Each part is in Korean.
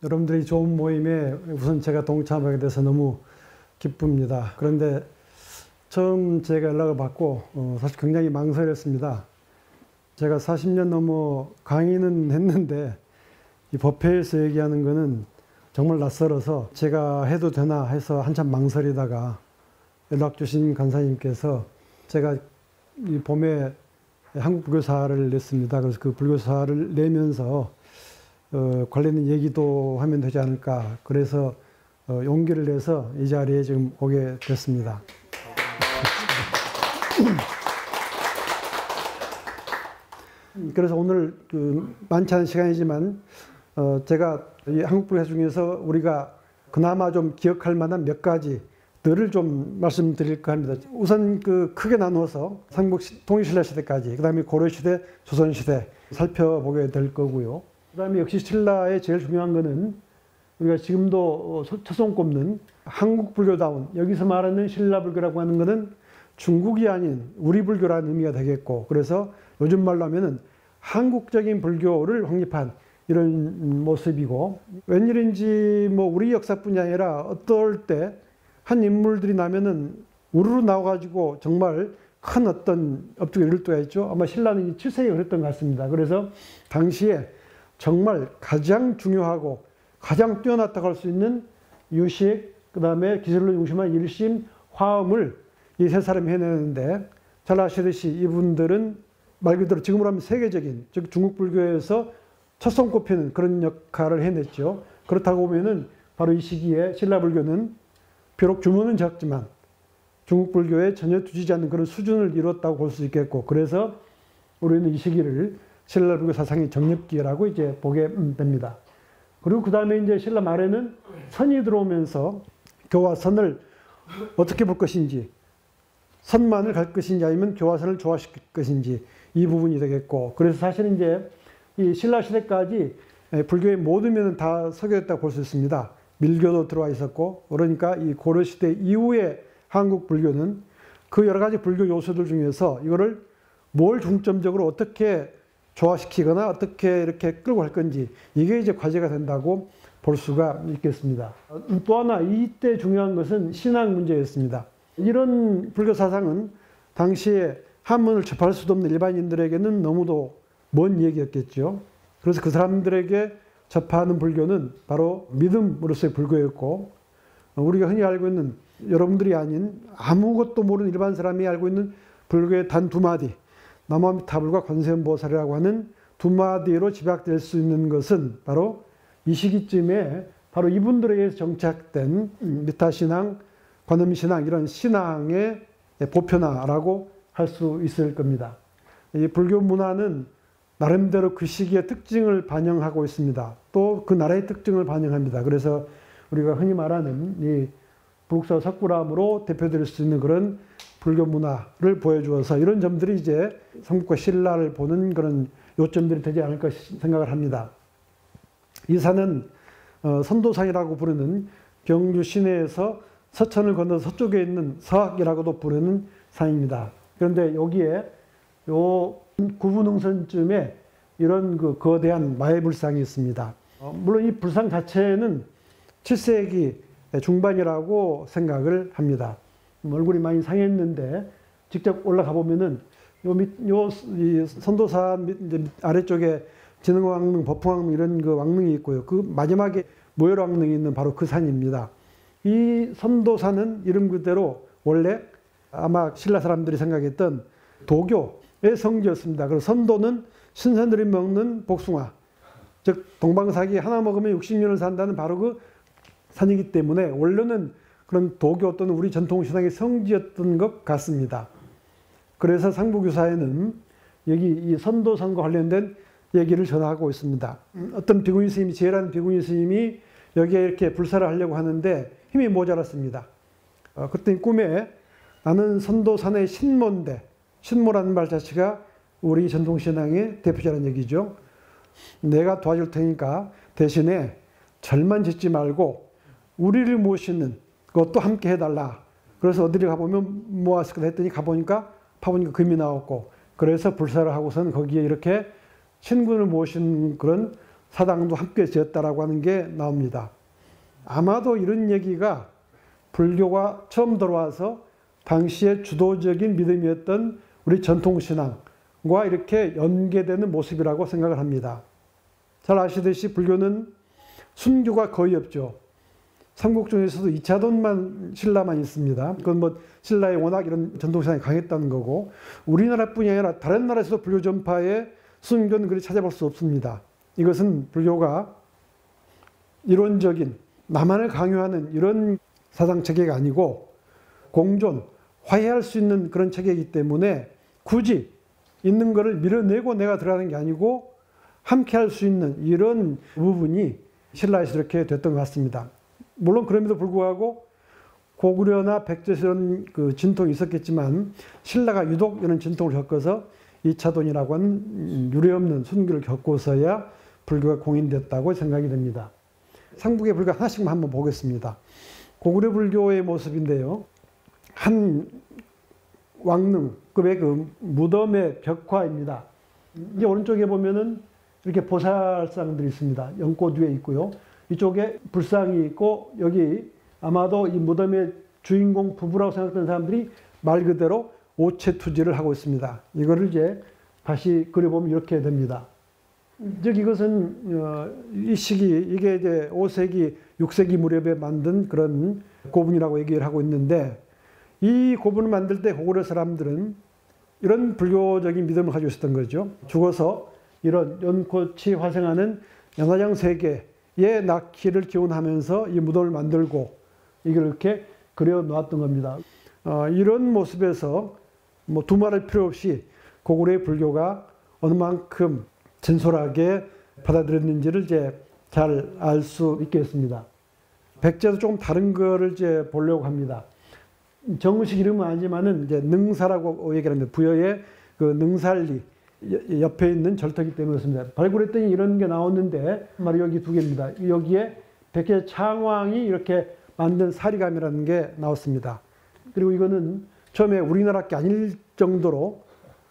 여러분들이 좋은 모임에 우선 제가 동참하게 돼서 너무 기쁩니다. 그런데 처음 제가 연락을 받고 사실 굉장히 망설였습니다. 제가 40년 넘어 강의는 했는데 이 법회에서 얘기하는 거는 정말 낯설어서 제가 해도 되나 해서 한참 망설이다가 연락 주신 간사님께서 제가 이 봄에 한국 불교사를 냈습니다. 그래서 그 불교사를 내면서 관련된 얘기도 하면 되지 않을까. 그래서 용기를 내서 이 자리에 지금 오게 됐습니다. 그래서 오늘 많지 않은 시간이지만 제가 이 한국 불교사 중에서 우리가 그나마 좀 기억할 만한 몇 가지들을 좀 말씀드릴까 합니다. 우선 크게 나누어서 삼국 통일신라 시대까지, 그 다음에 고려시대, 조선시대 살펴보게 될 거고요. 그 다음에 역시 신라의 제일 중요한 거는 우리가 지금도 첫손 꼽는 한국 불교다운, 여기서 말하는 신라 불교라고 하는 거는 중국이 아닌 우리 불교라는 의미가 되겠고, 그래서 요즘 말로 하면은 한국적인 불교를 확립한 이런 모습이고, 웬일인지 뭐 우리 역사뿐이 아니라 어떨 때 한 인물들이 나면은 우르르 나와가지고 정말 큰 어떤 업적을 이룰 때가 있죠. 아마 신라는 7세기에 그랬던 것 같습니다. 그래서 당시에 정말 가장 중요하고 가장 뛰어났다고 할 수 있는 유식, 그 다음에 기술로 중심한 일심, 화엄을 이 세 사람이 해내는데, 잘 아시듯이 이분들은 말 그대로 지금으로 하면 세계적인, 즉 중국 불교에서 첫 손꼽히는 그런 역할을 해냈죠. 그렇다고 보면은 바로 이 시기에 신라 불교는 비록 규모는 작지만 중국 불교에 전혀 뒤지지 않는 그런 수준을 이뤘다고 볼 수 있겠고, 그래서 우리는 이 시기를 신라 불교 사상의 정립기라고 이제 보게 됩니다. 그리고 그 다음에 이제 신라 말에는 선이 들어오면서 교화선을 어떻게 볼 것인지, 선만을 갈 것인지 아니면 교화선을 조화시킬 것인지, 이 부분이 되겠고, 그래서 사실은 이제 이 신라 시대까지 불교의 모든 면은 다 소개됐다고 볼 수 있습니다. 밀교도 들어와 있었고, 그러니까 이 고려시대 이후의 한국 불교는 그 여러 가지 불교 요소들 중에서 이거를 뭘 중점적으로 어떻게 조화시키거나 어떻게 이렇게 끌고 갈 건지, 이게 이제 과제가 된다고 볼 수가 있겠습니다. 또 하나 이때 중요한 것은 신앙 문제였습니다. 이런 불교 사상은 당시에 한문을 접할 수도 없는 일반인들에게는 너무도 먼 얘기였겠죠. 그래서 그 사람들에게 접하는 불교는 바로 믿음으로서의 불교였고, 우리가 흔히 알고 있는, 여러분들이 아닌 아무것도 모르는 일반 사람이 알고 있는 불교의 단 두 마디, 나무아미타불과 관세음보살이라고 하는 두 마디로 집약될 수 있는 것은 바로 이 시기쯤에 바로 이분들에게 정착된 미타신앙, 관음신앙, 이런 신앙의 보편화라고 할 수 있을 겁니다. 이 불교 문화는 나름대로 그 시기의 특징을 반영하고 있습니다. 또 그 나라의 특징을 반영합니다. 그래서 우리가 흔히 말하는 이 불국사 석굴암으로 대표될 수 있는 그런 불교 문화를 보여주어서 이런 점들이 이제 삼국과 신라를 보는 그런 요점들이 되지 않을까 생각을 합니다. 이 산은 선도산이라고 부르는 경주 시내에서 서천을 건너서 서쪽에 있는 서학이라고도 부르는 산입니다. 그런데 여기에 요 구분흥선쯤에 이런 거대한 마애불상이 있습니다. 물론 이 불상 자체는 7세기 중반이라고 생각을 합니다. 얼굴이 많이 상했는데 직접 올라가 보면은 이 선도산 아래쪽에 진흥왕릉, 법흥왕릉 이런 그 왕릉이 있고요. 그 마지막에 모열왕릉이 있는 바로 그 산입니다. 이 선도산은 이름 그대로 원래 아마 신라 사람들이 생각했던 도교의 성지였습니다. 그래서 선도는 신선들이 먹는 복숭아, 즉 동방사기 하나 먹으면 60년을 산다는 바로 그 산이기 때문에 원래는 그런 도교 또는 우리 전통신앙의 성지였던 것 같습니다. 그래서 상부교사에는 여기 이 선도산과 관련된 얘기를 전하고 있습니다. 어떤 비구니 스님이, 지혜라는 비구니 스님이 여기에 이렇게 불사를 하려고 하는데 힘이 모자랐습니다. 그때 꿈에 나는 선도산의 신모인데, 신모라는 말 자체가 우리 전통신앙의 대표자라는 얘기죠. 내가 도와줄 테니까 대신에 절만 짓지 말고 우리를 모시는 그것도 함께 해달라. 그래서 어디를 가보면 뭐했을까 했더니 가보니까 파보니까 금이 나왔고, 그래서 불사를 하고선 거기에 이렇게 신군을 모신 그런 사당도 함께 지었다라고 하는 게 나옵니다. 아마도 이런 얘기가 불교가 처음 들어와서 당시의 주도적인 믿음이었던 우리 전통신앙과 이렇게 연계되는 모습이라고 생각을 합니다. 잘 아시듯이 불교는 순교가 거의 없죠. 삼국 중에서도 이차돈만 신라만 있습니다. 그건 뭐 신라에 워낙 이런 전통신앙이 강했다는 거고, 우리나라뿐이 아니라 다른 나라에서도 불교 전파의 순교는 그리 찾아볼 수 없습니다. 이것은 불교가 이론적인 나만을 강요하는 이런 사상 체계가 아니고 공존, 화해할 수 있는 그런 체계이기 때문에 굳이 있는 것을 밀어내고 내가 들어가는 게 아니고 함께 할 수 있는 이런 부분이 신라에서 이렇게 됐던 것 같습니다. 물론 그럼에도 불구하고 고구려나 백제에서 이런 그 진통이 있었겠지만 신라가 유독 이런 진통을 겪어서 이차돈이라고 하는 유례없는 순교를 겪고서야 불교가 공인됐다고 생각이 됩니다. 삼국의 불교 하나씩만 한번 보겠습니다. 고구려 불교의 모습인데요. 한 왕릉급의 그 무덤의 벽화입니다. 이제 오른쪽에 보면은 이렇게 보살상들이 있습니다. 연꽃 위에 있고요. 이쪽에 불상이 있고 여기 아마도 이 무덤의 주인공 부부라고 생각되는 사람들이 말 그대로 오체투지를 하고 있습니다. 이거를 이제 다시 그려보면 이렇게 됩니다. 즉 이것은 이 시기 이게 이제 5세기, 6세기 무렵에 만든 그런 고분이라고 얘기를 하고 있는데 이 고분을 만들 때 고구려 사람들은 이런 불교적인 믿음을 가지고 있었던 거죠. 죽어서 이런 연꽃이 화생하는 연화장 세계의 낳기를 기원하면서 이 무덤을 만들고 이걸 이렇게 그려 놓았던 겁니다. 이런 모습에서 뭐 두말할 필요 없이 고구려의 불교가 어느 만큼 진솔하게 받아들였는지를 이제 잘 알 수 있겠습니다. 백제도 조금 다른 거를 이제 보려고 합니다. 정식 이름은 아니지만은 이제 능사라고 얘기합니다. 부여의 그 능살리 옆에 있는 절터기 때문에 그렇습니다. 발굴했더니 이런 게 나왔는데 바로 여기 두 개입니다. 여기에 백제 창왕이 이렇게 만든 사리감이라는 게 나왔습니다. 그리고 이거는 처음에 우리나라 게 아닐 정도로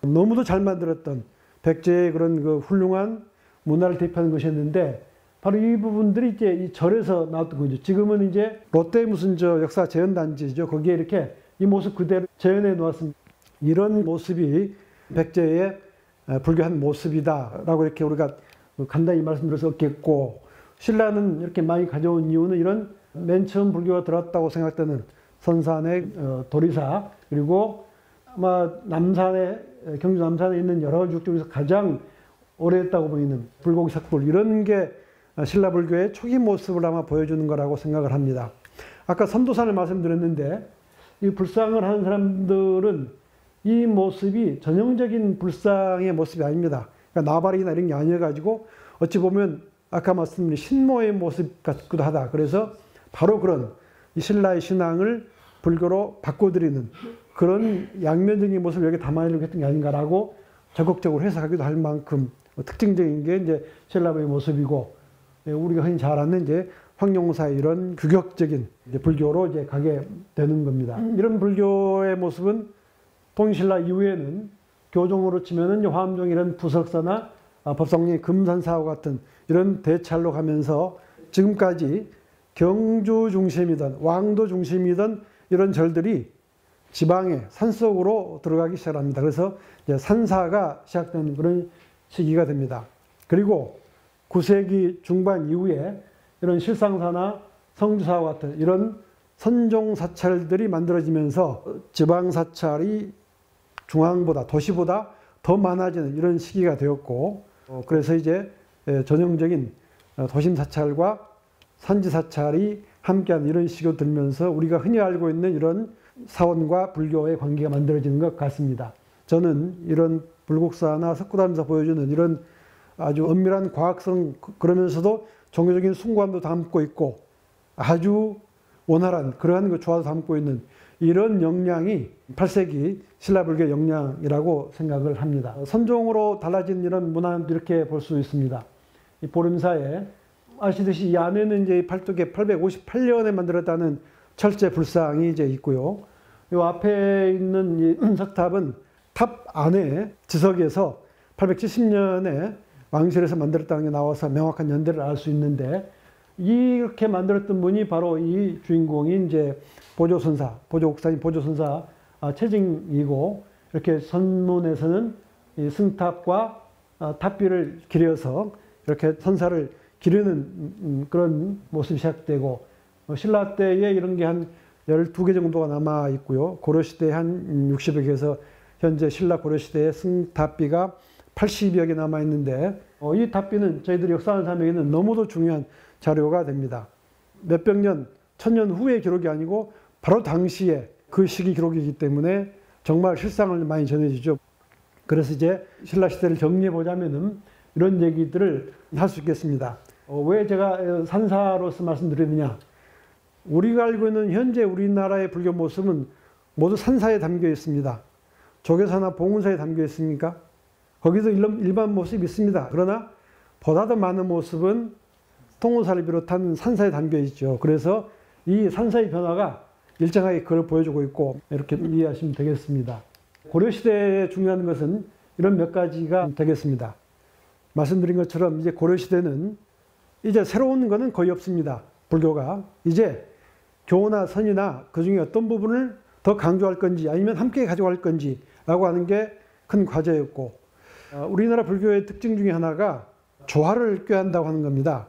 너무도 잘 만들었던 백제의 그런 그 훌륭한 문화를 대표하는 것이었는데 바로 이 부분들이 이제 이 절에서 나왔던 거죠. 지금은 이제 롯데 무슨 저 역사 재현단지죠. 거기에 이렇게 이 모습 그대로 재현해 놓았습니다. 이런 모습이 백제의 불교 한 모습이다라고 이렇게 우리가 간단히 말씀드릴 수 없겠고, 신라는 이렇게 많이 가져온 이유는 이런 맨 처음 불교가 들어왔다고 생각되는 선산의 도리사, 그리고 아마 남산에 경주 남산에 있는 여러 가지 육 중에서 가장 오래됐다고 보이는 불고기 삭불, 이런 게 신라 불교의 초기 모습을 아마 보여주는 거라고 생각을 합니다. 아까 선도산을 말씀드렸는데 이 불상을 하는 사람들은 이 모습이 전형적인 불상의 모습이 아닙니다. 그러니까 나발이나 이런 게 아니어가지고 어찌 보면 아까 말씀드린 신모의 모습 같기도 하다. 그래서 바로 그런 이 신라의 신앙을 불교로 바꿔드리는 그런 양면적인 모습을 여기 담아내려고 했던 게 아닌가라고 적극적으로 해석하기도 할 만큼 특징적인 게 이제 신라의 모습이고, 우리가 흔히 잘 아는 이제 황룡사의 이런 규격적인 이제 불교로 이제 가게 되는 겁니다. 이런 불교의 모습은 통일신라 이후에는 교종으로 치면은 화엄종 이런 부석사나 법성리 금산사와 같은 이런 대찰로 가면서 지금까지 경주 중심이던 왕도 중심이던 이런 절들이 지방의 산속으로 들어가기 시작합니다. 그래서 이제 산사가 시작되는 그런 시기가 됩니다. 그리고 9세기 중반 이후에 이런 실상사나 성주사와 같은 이런 선종사찰들이 만들어지면서 지방사찰이 중앙보다 도시보다 더 많아지는 이런 시기가 되었고, 그래서 이제 전형적인 도심사찰과 산지사찰이 함께하는 이런 시기로 들면서 우리가 흔히 알고 있는 이런 사원과 불교의 관계가 만들어지는 것 같습니다. 저는 이런 불국사나 석굴암에서 보여주는 이런 아주 엄밀한 과학성, 그러면서도 종교적인 숭고함도 담고 있고 아주 원활한 그러한 그 조화도 담고 있는 이런 역량이 8세기 신라불교의 역량이라고 생각을 합니다. 선종으로 달라진 이런 문화는 이렇게 볼 수 있습니다. 이 보름사에 아시듯이 이 안에는 이제 팔뚝에 858년에 만들었다는 철제 불상이 이제 있고요. 이 앞에 있는 이 석탑은 탑 안에 지석에서 870년에 왕실에서 만들었다는 게 나와서 명확한 연대를 알 수 있는데, 이렇게 만들었던 분이 바로 이 주인공인 이제 보조선사, 보조옥사인 보조선사 최징이고, 이렇게 선문에서는 이 승탑과 탑비를 기려서 이렇게 선사를 기르는 그런 모습이 시작되고, 신라 때에 이런 게 한 12개 정도가 남아 있고요. 고려시대에 한 60여 개에서 현재 신라 고려시대의 승탑비가 80여 개 남아 있는데, 이 탑비는 저희들이 역사하는 사람에게는 너무도 중요한 자료가 됩니다. 몇백 년, 1000년 후의 기록이 아니고 바로 당시에 그 시기 기록이기 때문에 정말 실상을 많이 전해주죠. 그래서 이제 신라 시대를 정리해 보자면은 이런 얘기들을 할 수 있겠습니다. 왜 제가 산사로서 말씀드리느냐? 우리가 알고 있는 현재 우리나라의 불교 모습은 모두 산사에 담겨 있습니다. 조계사나 봉은사에 담겨 있습니까? 거기서 일반 모습이 있습니다. 그러나 보다 더 많은 모습은 통운사를 비롯한 산사에 담겨 있죠. 그래서 이 산사의 변화가 일정하게 그걸 보여주고 있고, 이렇게 이해하시면 되겠습니다. 고려시대에 중요한 것은 이런 몇 가지가 되겠습니다. 말씀드린 것처럼 이제 고려시대는 이제 새로운 것은 거의 없습니다. 불교가. 이제 교나 선이나 그 중에 어떤 부분을 더 강조할 건지 아니면 함께 가져갈 건지 라고 하는 게 큰 과제였고, 우리나라 불교의 특징 중에 하나가 조화를 꾀한다고 하는 겁니다.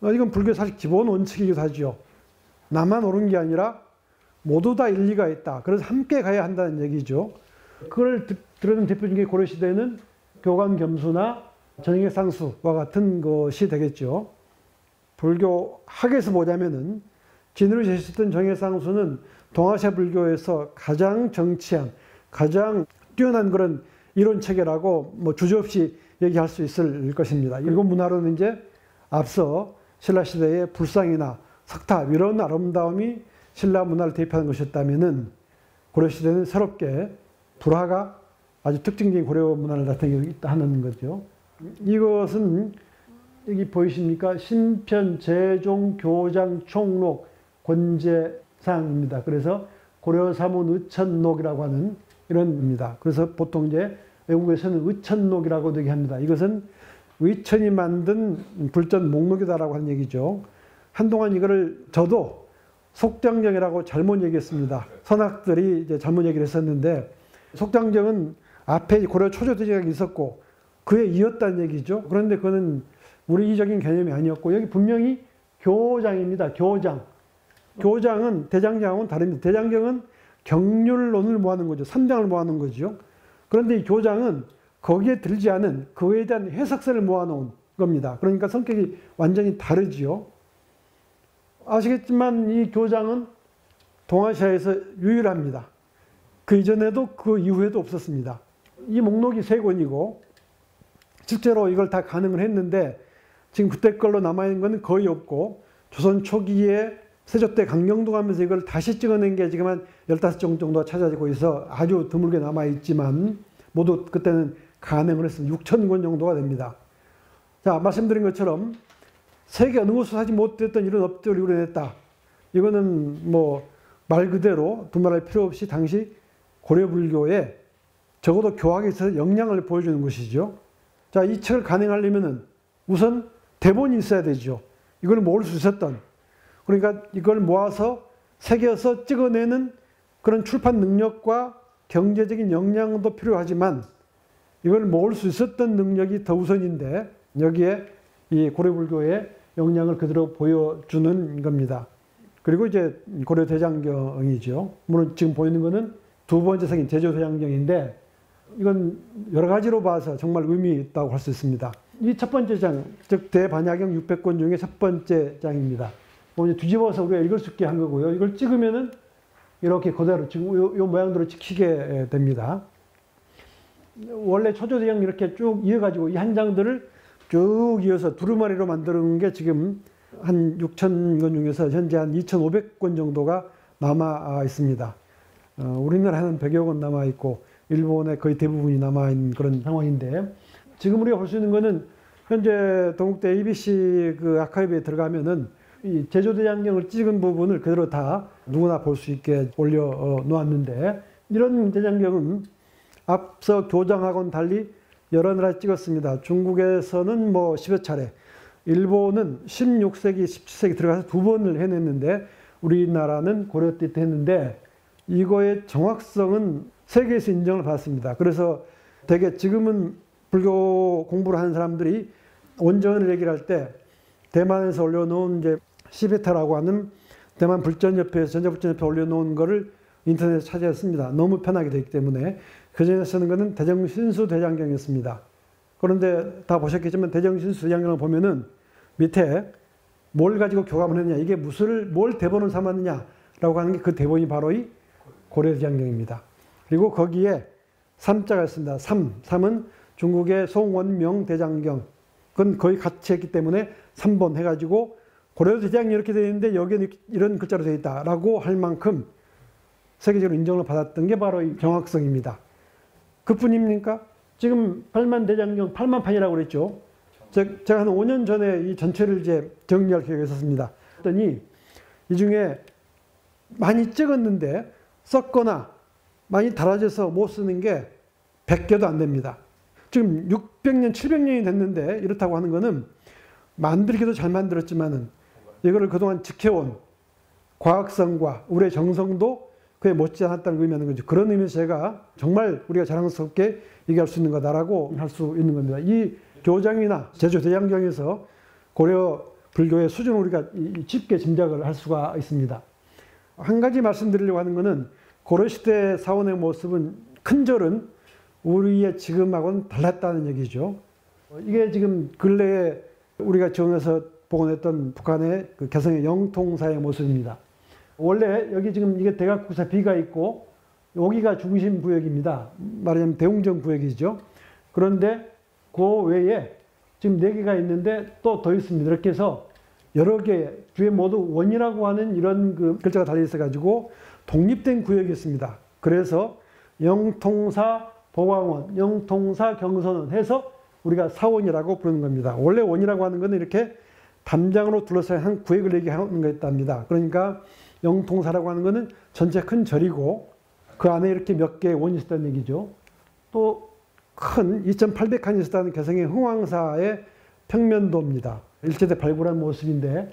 이건 불교의 사실 기본 원칙이기도 하죠. 나만 옳은 게 아니라 모두 다 일리가 있다. 그래서 함께 가야 한다는 얘기죠. 그걸 드러낸 대표적인 게 고려시대는 교관겸수나 전행액상수와 같은 것이 되겠죠. 불교 학에서 보자면은 진으로 제시했던 정액상수는 동아시아 불교에서 가장 정치한, 가장 뛰어난 그런 이론 체계라고 뭐 주저없이 얘기할 수 있을 것입니다. 일본 문화로는 이제 앞서 신라 시대의 불상이나 석탑 이런 아름다움이 신라 문화를 대표하는 것이었다면은 고려 시대는 새롭게 불화가 아주 특징적인 고려 문화를 나타내고 있다 하는 거죠. 이것은 여기 보이십니까? 신편, 제종, 교장, 총록, 권제상입니다. 그래서 고려사문 의천록이라고 하는 이런 겁니다. 그래서 보통 이제 외국에서는 의천록이라고 얘기합니다. 이것은 의천이 만든 불전 목록이다라고 하는 얘기죠. 한동안 이거를 저도 속장정이라고 잘못 얘기했습니다. 선학들이 이제 잘못 얘기를 했었는데, 속장정은 앞에 고려 초조대제가 있었고 그에 이었다는 얘기죠. 그런데 그거는 우리적인 개념이 아니었고, 여기 분명히 교장입니다. 교장. 교장은 대장정하고는 다릅니다. 대장정은 경률론을 모아놓은 거죠. 3장을 모아놓은 거죠. 그런데 이 교장은 거기에 들지 않은 그에 대한 해석서를 모아놓은 겁니다. 그러니까 성격이 완전히 다르지요. 아시겠지만 이 교장은 동아시아에서 유일합니다. 그 이전에도 그 이후에도 없었습니다. 이 목록이 3권이고 실제로 이걸 다 가능을 했는데 지금 그때 걸로 남아있는 건 거의 없고, 조선 초기에 세조 때 강경도 가면서 이걸 다시 찍어낸 게 지금 한 15종 정도가 찾아지고 있어 아주 드물게 남아있지만 모두 그때는 가능을 했습니다. 6,000권 정도가 됩니다. 자, 말씀드린 것처럼 세계 어느 곳에서 하지 못했던 이런 업적을 이루어냈다. 이거는 뭐 말 그대로 두말할 필요 없이 당시 고려불교에 적어도 교학에 있어서 역량을 보여주는 것이죠. 자, 이 책을 간행하려면은 우선 대본이 있어야 되죠. 이걸 모을 수 있었던. 그러니까 이걸 모아서 새겨서 찍어내는 그런 출판 능력과 경제적인 역량도 필요하지만 이걸 모을 수 있었던 능력이 더 우선인데, 여기에 이 고려불교의 역량을 그대로 보여주는 겁니다. 그리고 이제 고려대장경이죠. 물론 지금 보이는 거는 두 번째 성인 제조대장경인데 이건 여러 가지로 봐서 정말 의미 있다고 할 수 있습니다. 이 첫 번째 장, 즉 대반야경 600권 중에 첫 번째 장입니다. 뒤집어서 우리가 읽을 수 있게 한 거고요. 이걸 찍으면은 이렇게 그대로 지금 요 모양대로 찍히게 됩니다. 원래 초조대장 이렇게 쭉 이어가지고 이 한 장들을 쭉 이어서 두루마리로 만드는 게 지금 한 6,000권 중에서 현재 한 2,500권 정도가 남아 있습니다. 우리나라에는 100여 권 남아 있고 일본의 거의 대부분이 남아 있는 그런 상황인데, 지금 우리가 볼 수 있는 거는 현재 동국대 ABC 그 아카이브에 들어가면은 이 제조대장경을 찍은 부분을 그대로 다 누구나 볼 수 있게 올려 놓았는데, 이런 대장경은 앞서 교장하고는 달리 여러 나라 찍었습니다. 중국에서는 뭐 10여 차례, 일본은 16세기, 17세기 들어가서 2번을 해냈는데 우리나라는 고려 때 했는데 이거의 정확성은 세계에서 인정을 받았습니다. 그래서 되게 지금은 불교 공부를 하는 사람들이 원전을 얘기할 때 대만에서 올려놓은 이제 시베타라고 하는 대만 불전협회에서 전자불전협회 올려놓은 거를 인터넷에 찾아냈습니다. 너무 편하게 되기 때문에 그전에 쓰는 거는 대정신수 대장경이었습니다. 그런데 다 보셨겠지만 대정신수 대장경을 보면은 밑에 뭘 가지고 교감을 했느냐, 이게 뭘 대본을 삼았느냐라고 하는 게 그 대본이 바로 이 고려대장경입니다. 그리고 거기에 삼자가 있습니다. 삼은 중국의 송원명 대장경. 그건 거의 같이 했기 때문에 3번 해가지고 고려대장경이 이렇게 되어 있는데 여기에 이런 글자로 되어 있다라고 할 만큼 세계적으로 인정을 받았던 게 바로 이 정확성입니다. 그뿐입니까? 지금 8만 대장경, 8만 판이라고 그랬죠. 제가 한 5년 전에 이 전체를 이제 정리할 계획이 있었습니다. 그랬더니 이 중에 많이 찍었는데 썼거나 많이 달아져서 못 쓰는 게 100개도 안 됩니다. 지금 600년, 700년이 됐는데 이렇다고 하는 거는 만들기도 잘 만들었지만은 이거를 그동안 지켜온 과학성과 우리의 정성도 그에 못지 않았다는 의미하는 거죠. 그런 의미에서 제가 정말 우리가 자랑스럽게 얘기할 수 있는 거다라고 할 수 있는 겁니다. 이 교장이나 제주 대장경에서 고려 불교의 수준을 우리가 쉽게 짐작을 할 수가 있습니다. 한 가지 말씀드리려고 하는 것은 고려시대 사원의 모습은 큰 절은 우리의 지금하고는 달랐다는 얘기죠. 이게 지금 근래에 우리가 정에서 복원했던 북한의 그 개성의 영통사의 모습입니다. 원래 여기 지금 이게 대각구사 B가 있고 여기가 중심 구역입니다. 말하자면 대웅정 구역이죠. 그런데 그 외에 지금 4개가 있는데 또 더 있습니다. 이렇게 해서 여러 개 뒤에 모두 원이라고 하는 이런 그 글자가 달려 있어 가지고 독립된 구역이 있습니다. 그래서 영통사 보광원, 영통사 경선원 해서 우리가 사원이라고 부르는 겁니다. 원래 원이라고 하는 것은 이렇게 담장으로 둘러싸인 한 구역을 얘기하는 것입니다. 그러니까 영통사라고 하는 것은 전체 큰 절이고 그 안에 이렇게 몇 개의 원이 있었다는 얘기죠. 또 큰 2,800칸이 있었다는 개성의 흥왕사의 평면도입니다. 일제때 발굴한 모습인데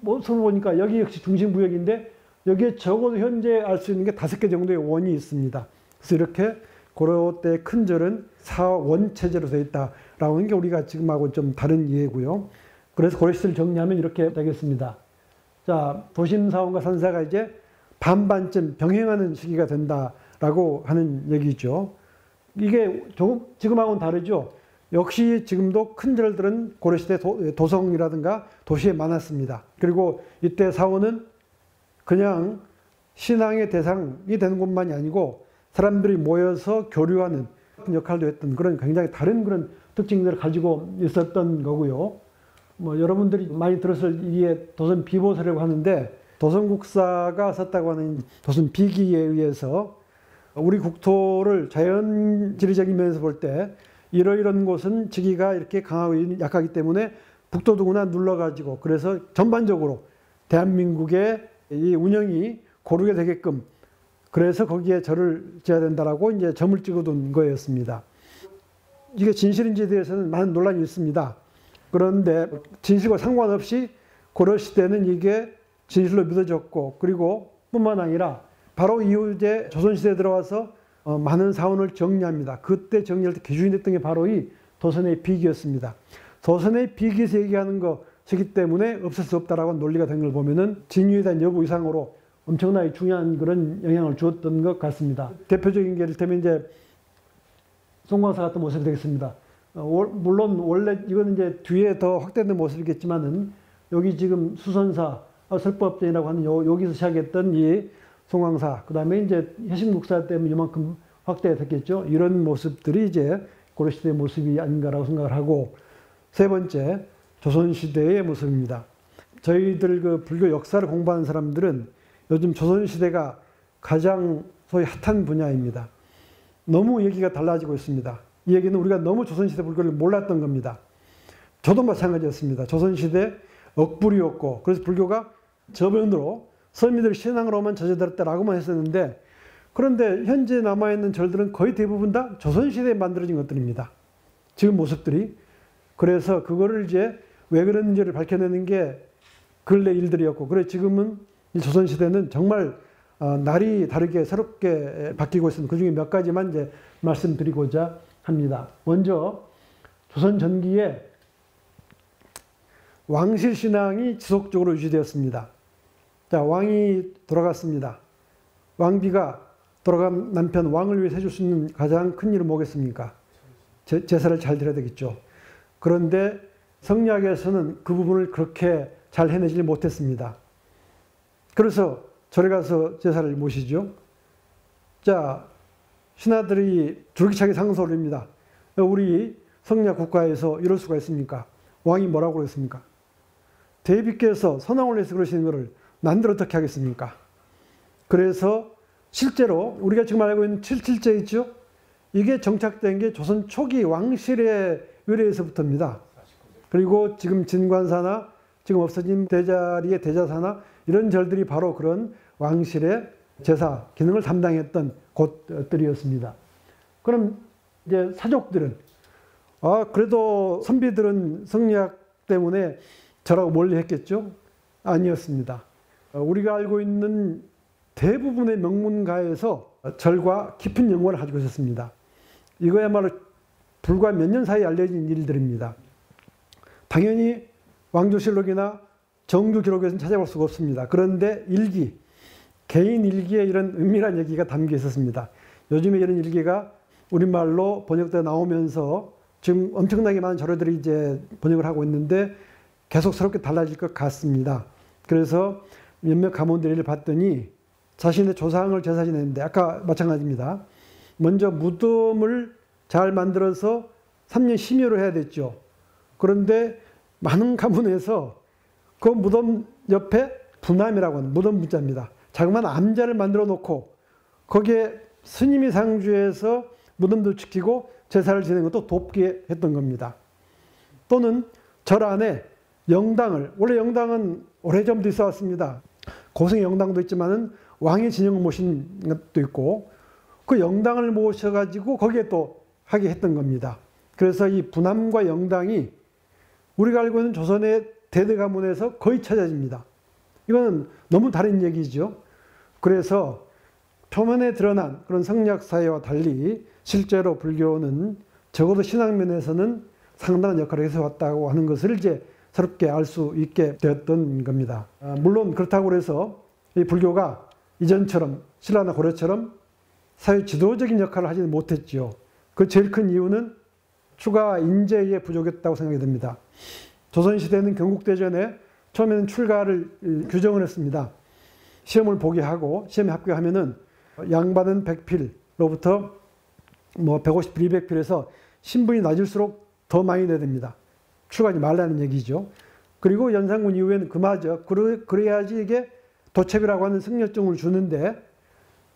모습을 보니까 여기 역시 중심구역인데 여기에 적어도 현재 알 수 있는 게 5개 정도의 원이 있습니다. 그래서 이렇게 고려 때 큰 절은 사원체제로 되어 있다라고 하는 게 우리가 지금하고 좀 다른 이해고요. 그래서 고려시대를 정리하면 이렇게 되겠습니다. 자, 도심사원과 산사가 이제 반반쯤 병행하는 시기가 된다라고 하는 얘기죠. 이게 조금 지금하고는 다르죠. 역시 지금도 큰 절들은 고려시대 도성이라든가 도시에 많았습니다. 그리고 이때 사원은 그냥 신앙의 대상이 되는 곳만이 아니고 사람들이 모여서 교류하는 역할도 했던 그런 굉장히 다른 그런 특징들을 가지고 있었던 거고요. 뭐 여러분들이 많이 들었을 이게 도선 비보서라고 하는데 도선국사가 썼다고 하는 도선 비기에 의해서 우리 국토를 자연지리적인 면에서 볼 때 이러이런 곳은 지기가 이렇게 강하고 약하기 때문에 북도도구나 눌러가지고 그래서 전반적으로 대한민국의 이 운영이 고르게 되게끔 그래서 거기에 절을 지어야 된다라고 이제 점을 찍어둔 거였습니다. 이게 진실인지에 대해서는 많은 논란이 있습니다. 그런데 진실과 상관없이 고려시대는 이게 진실로 믿어졌고 그리고 뿐만 아니라 바로 이후 이제 조선시대에 들어와서 많은 사원을 정리합니다. 그때 정리할 때 기준이 됐던 게 바로 이 도선의 비기였습니다. 도선의 비기에서 얘기하는 것이기 때문에 없을 수 없다라고 논리가 된 걸 보면은 진유에 대한 여부 이상으로 엄청나게 중요한 그런 영향을 주었던 것 같습니다. 대표적인 게 이를테면 이제 송광사 같은 모습이 되겠습니다. 물론 원래 이거는 이제 뒤에 더 확대된 모습이겠지만은 여기 지금 수선사, 설법전이라고 하는 여기서 시작했던 이 송광사, 그 다음에 이제 해식묵사 때문에 이만큼 확대가 됐겠죠. 이런 모습들이 이제 고려시대의 모습이 아닌가라고 생각을 하고 세 번째, 조선시대의 모습입니다. 저희들 그 불교 역사를 공부하는 사람들은 요즘 조선시대가 가장 소위 핫한 분야입니다. 너무 얘기가 달라지고 있습니다. 이 얘기는 우리가 너무 조선시대 불교를 몰랐던 겁니다. 저도 마찬가지였습니다. 조선시대 억불이었고 그래서 불교가 저변으로 서민들 신앙으로만 저지되었다라고만 했었는데 그런데 현재 남아있는 절들은 거의 대부분 다 조선시대에 만들어진 것들입니다. 지금 모습들이. 그래서 그거를 이제 왜 그런지를 밝혀내는 게 근래 일들이었고, 그래 지금은 이 조선시대는 정말 날이 다르게 새롭게 바뀌고 있습니다. 그 중에 몇 가지만 이제 말씀드리고자 합니다. 먼저 조선 전기에 왕실 신앙이 지속적으로 유지되었습니다. 자, 왕이 돌아갔습니다. 왕비가 돌아간 남편 왕을 위해서 해줄 수 있는 가장 큰 일은 뭐겠습니까? 제사를 잘 드려야 되겠죠. 그런데 성리학에서는 그 부분을 그렇게 잘 해내지 못했습니다. 그래서 절에 가서 제사를 모시죠. 자, 신하들이 줄기차게 상소를 합니다. 우리 성리학 국가에서 이럴 수가 있습니까? 왕이 뭐라고 그랬습니까? 대비께서 선왕을 위해서 그러시는 것을 난들 어떻게 하겠습니까? 그래서 실제로 우리가 지금 알고 있는 77제 있죠? 이게 정착된 게 조선 초기 왕실의 의뢰에서부터입니다. 그리고 지금 진관사나 지금 없어진 대자리의 대자사나 이런 절들이 바로 그런 왕실의 제사 기능을 담당했던 곳들이었습니다. 그럼 이제 사족들은 그래도 선비들은 성리학 때문에 저라고 멀리했겠죠? 아니었습니다. 우리가 알고 있는 대부분의 명문가에서 절과 깊은 연관을 가지고 있었습니다. 이거야말로 불과 몇 년 사이에 알려진 일들입니다. 당연히 왕조실록이나 정규기록에서는 찾아볼 수가 없습니다. 그런데 일기, 개인 일기에 이런 은밀한 얘기가 담겨 있었습니다. 요즘에 이런 일기가 우리말로 번역되어 나오면서 지금 엄청나게 많은 절호들이 이제 번역을 하고 있는데 계속 새롭게 달라질 것 같습니다. 그래서 몇몇 가문들을 봤더니 자신의 조상을 제사 지냈는데 아까 마찬가지입니다. 먼저 무덤을 잘 만들어서 3년 심효를 해야 됐죠. 그런데 많은 가문에서 그 무덤 옆에 부남이라고 하는 무덤 문자입니다. 자그마한 암자를 만들어 놓고 거기에 스님이 상주해서 무덤도 지키고 제사를 지내는 것도 돕게 했던 겁니다. 또는 절 안에 영당을, 원래 영당은 오래전부터 있어 왔습니다. 고승의 영당도 있지만은 왕의 진영을 모신 것도 있고 그 영당을 모셔가지고 거기에 또 하게 했던 겁니다. 그래서 이 부남과 영당이 우리가 알고 있는 조선의 대대 가문에서 거의 찾아집니다. 이거는 너무 다른 얘기죠. 그래서 표면에 드러난 그런 성리학 사회와 달리 실제로 불교는 적어도 신앙면에서는 상당한 역할을 해서왔다고 하는 것을 이제 새롭게 알 수 있게 되었던 겁니다. 물론 그렇다고 해서 이 불교가 이전처럼 신라나 고려처럼 사회 지도적인 역할을 하지는 못했죠. 그 제일 큰 이유는 추가 인재에 부족했다고 생각이 듭니다. 조선시대는 경국대전에 처음에는 출가를 규정을 했습니다. 시험을 보게 하고 시험에 합격하면은 양받은 백필로부터 150필, 200필에서 신분이 낮을수록 더 많이 내야 됩니다. 출가하지 말라는 얘기죠. 그리고 연산군 이후에는 그마저 그래야지 이게 도첩이라고 하는 승려증을 주는데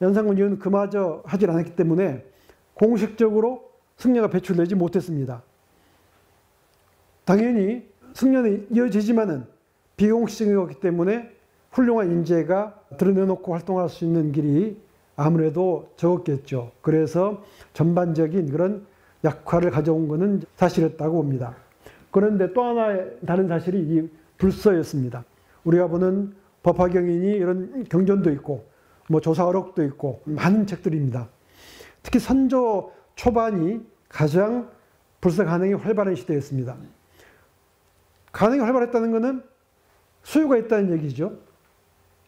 연산군 이후는 그마저 하질 않았기 때문에 공식적으로 승려가 배출되지 못했습니다. 당연히 승려는 이어지지만은 비공식적이었기 때문에 훌륭한 인재가 드러내놓고 활동할 수 있는 길이 아무래도 적었겠죠. 그래서 전반적인 그런 약화를 가져온 것은 사실이었다고 봅니다. 그런데 또 하나의 다른 사실이 이 불서였습니다. 우리가 보는 법화경이니 이런 경전도 있고 조사어록도 있고 많은 책들입니다. 특히 선조 초반이 가장 불서 간행이 활발한 시대였습니다. 간행이 활발했다는 것은 수요가 있다는 얘기죠.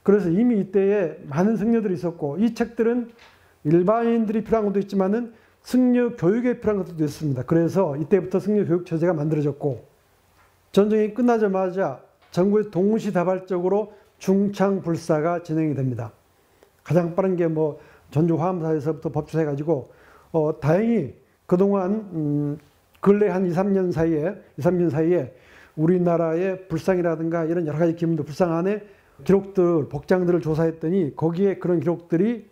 그래서 이미 이때에 많은 승려들이 있었고 이 책들은 일반인들이 필요한 것도 있지만은 승려 교육에 필요한 것도 있습니다. 그래서 이때부터 승려 교육 체제가 만들어졌고 전쟁이 끝나자마자 전국에 동시다발적으로 중창불사가 진행이 됩니다. 가장 빠른 게 전주 화엄사에서부터 법주사 해가지고 다행히 그동안 근래 한 2, 3년 사이에 우리나라의 불상이라든가 이런 여러 가지 기문들 불상 안에 기록들, 복장들을 조사했더니 거기에 그런 기록들이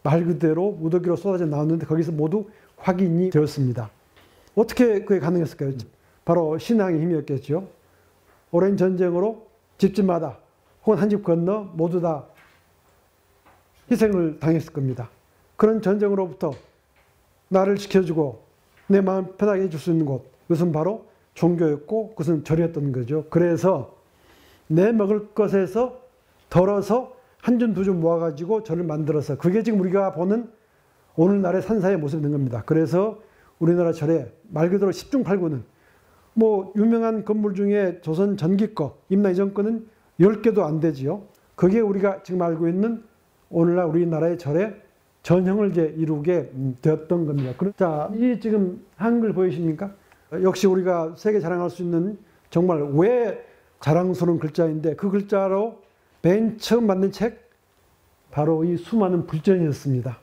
말 그대로 무더기로 쏟아져 나왔는데 거기서 모두 확인이 되었습니다. 어떻게 그게 가능했을까요? 바로 신앙의 힘이었겠죠. 오랜 전쟁으로 집집마다 혹은 한 집 건너 모두 다 희생을 당했을 겁니다. 그런 전쟁으로부터 나를 지켜주고 내 마음 편하게 해줄 수 있는 곳. 그것은 바로 종교였고 그것은 절이었던 거죠. 그래서 내 먹을 것에서 덜어서 한 줌 두 줌 모아가지고 절을 만들어서 그게 지금 우리가 보는 오늘날의 산사의 모습이 된 겁니다. 그래서 우리나라 절에 말 그대로 10중 8구는 뭐 유명한 건물 중에 조선 전기 거, 임나 이전 거는 10개도 안 되지요. 그게 우리가 지금 알고 있는 오늘날 우리나라의 절의 전형을 이제 이루게 되었던 겁니다. 자, 이 지금 한글 보이십니까? 역시 우리가 세계 자랑할 수 있는 정말 왜 자랑스러운 글자인데 그 글자로 맨 처음 만든 책 바로 이 수많은 불전이었습니다.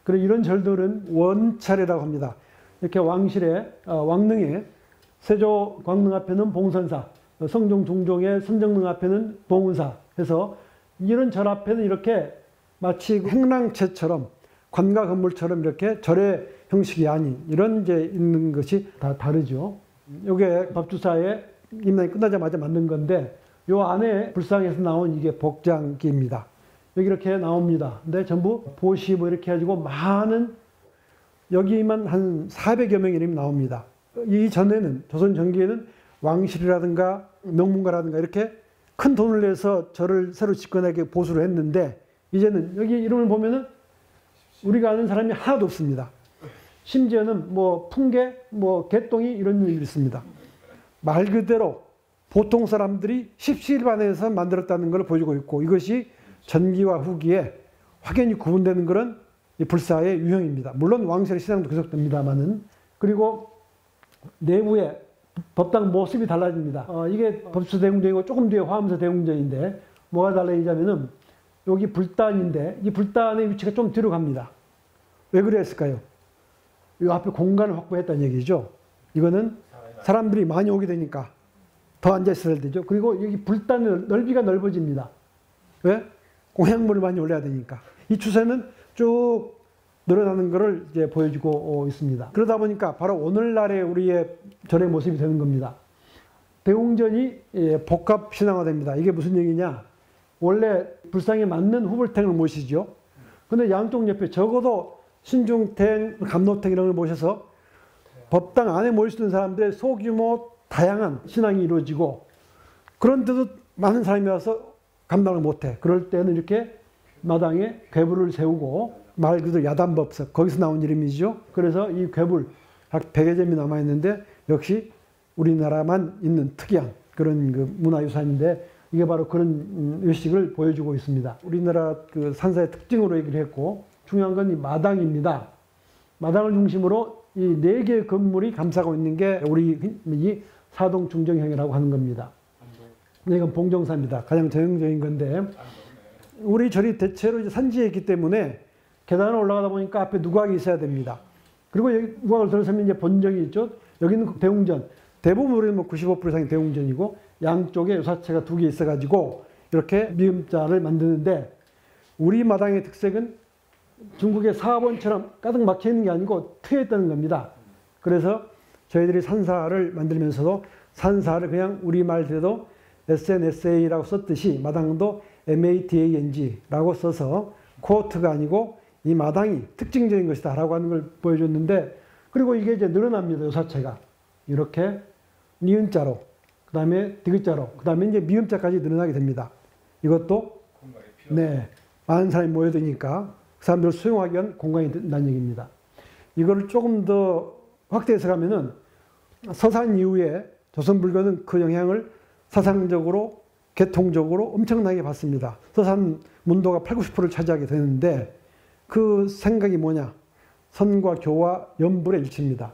그리고 이런 절들은 원찰이라고 합니다. 이렇게 왕실의 왕릉에 세조 광릉 앞에는 봉선사, 성종 중종의 선정릉 앞에는 봉은사 해서 이런 절 앞에는 이렇게 마치 행랑채처럼 관가 건물처럼 이렇게 절의 형식이 아닌 이런 이제 있는 것이 다 다르죠. 이게 법주사에 임난이 끝나자마자 만든 건데 요 안에 불상에서 나온 이게 복장기입니다. 여기 이렇게 나옵니다. 근데 전부 보시 뭐 이렇게 해가지고 많은 여기만 한 400여 명의 이름이 나옵니다. 이전에는 조선 전기에는 왕실이라든가 명문가라든가 이렇게 큰 돈을 내서 절을 새로 짓거나게 보수를 했는데 이제는 여기 이름을 보면은 우리가 아는 사람이 하나도 없습니다. 심지어는 뭐 풍계, 뭐 개똥이 이런 일이 있습니다. 말 그대로 보통 사람들이 십시일반에서 만들었다는 걸 보여주고 있고 이것이 전기와 후기에 확연히 구분되는 그런 불사의 유형입니다. 물론 왕실의 신앙도 계속됩니다만은 그리고 내부에 법당 모습이 달라집니다. 이게 법수 대웅전이고 조금 뒤에 화엄사 대웅전인데 뭐가 달라지냐면은 여기 불단인데 이 불단의 위치가 좀 뒤로 갑니다. 왜 그랬을까요? 이 앞에 공간을 확보했다는 얘기죠. 이거는 사람들이 많이 오게 되니까 더 앉아 있어야 되죠. 그리고 여기 불단의 넓이가 넓어집니다. 왜? 공약물을 많이 올려야 되니까. 이 추세는 쭉 늘어나는 것을 이제 보여주고 있습니다. 그러다 보니까 바로 오늘날의 우리의 절의 모습이 되는 겁니다. 대웅전이 복합 신앙화됩니다. 이게 무슨 얘기냐? 원래 불상에 맞는 후불탱을 모시죠. 근데 양쪽 옆에 적어도 신중탱, 감로탱 이런 걸 모셔서 법당 안에 모이시는 사람들의 소규모 다양한 신앙이 이루어지고 그런데도 많은 사람이 와서 감당을 못해. 그럴 때는 이렇게 마당에 괴불을 세우고 말 그대로 야단법석 거기서 나온 이름이죠. 그래서 이 괴불 약 100여 점이 남아있는데 역시 우리나라만 있는 특이한 그런 그 문화유산인데 이게 바로 그런 의식을 보여주고 있습니다. 우리나라 그 산사의 특징으로 얘기를 했고 중요한 건 이 마당입니다. 마당을 중심으로 이 4개의 건물이 감싸고 있는 게 우리 이 사동중정형이라고 하는 겁니다. 이건 봉정사입니다. 가장 전형적인 건데 우리 절이 대체로 이제 산지에 있기 때문에 계단을 올라가다 보니까 앞에 누각이 있어야 됩니다. 그리고 여기 누각을 들어서면 이제 본정이 있죠. 여기는 대웅전. 대부분 우리는 뭐 95% 이상이 대웅전이고 양쪽에 요사체가 2개 있어가지고 이렇게 미음자를 만드는데 우리 마당의 특색은 중국의 사원처럼 가득 막혀 있는 게 아니고 트여 있다는 겁니다. 그래서 저희들이 산사를 만들면서도 산사를 그냥 우리말대로 SNSA라고 썼듯이 마당도 MATANG라고 써서 코어트가 아니고 이 마당이 특징적인 것이다 라고 하는 걸 보여줬는데 그리고 이게 이제 늘어납니다. 요사체가 이렇게 니은자로 그 다음에 디귿자로 그 다음에 이제 미음자까지 늘어나게 됩니다. 이것도 네 많은 사람이 모여드니까 그 사람들을 수용하기 위한 공간이 된다는 얘기입니다. 이거를 조금 더 확대해서 가면은 서산 이후에 조선 불교는 그 영향을 사상적으로 계통적으로 엄청나게 받습니다. 서산 문도가 80~90%를 차지하게 되는데 그 생각이 뭐냐? 선과 교와 연불의 일치입니다.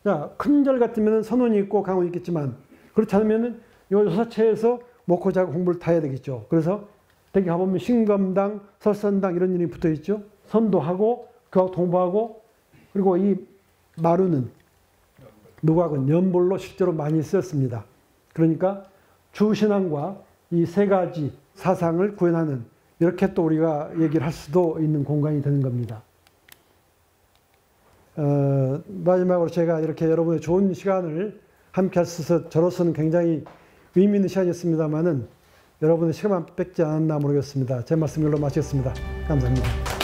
자, 큰 절 같으면 선원이 있고 강원이 있겠지만 그렇지 않으면 이 요사체에서 먹고 자고 공부를 다 해야 되겠죠. 그래서 대개 가보면 신검당, 설선당 이런 이름이 붙어 있죠. 선도하고 그하고 동부하고 그리고 이 마루는 누각은 연불로 실제로 많이 쓰였습니다. 그러니까 주신앙과 이 세 가지 사상을 구현하는 이렇게 또 우리가 얘기를 할 수도 있는 공간이 되는 겁니다. 마지막으로 제가 이렇게 여러분의 좋은 시간을 함께 할 수 있어서 저로서는 굉장히 의미 있는 시간이었습니다만은 여러분의 시간만 뺏지 않았나 모르겠습니다. 제 말씀 이걸로 마치겠습니다. 감사합니다.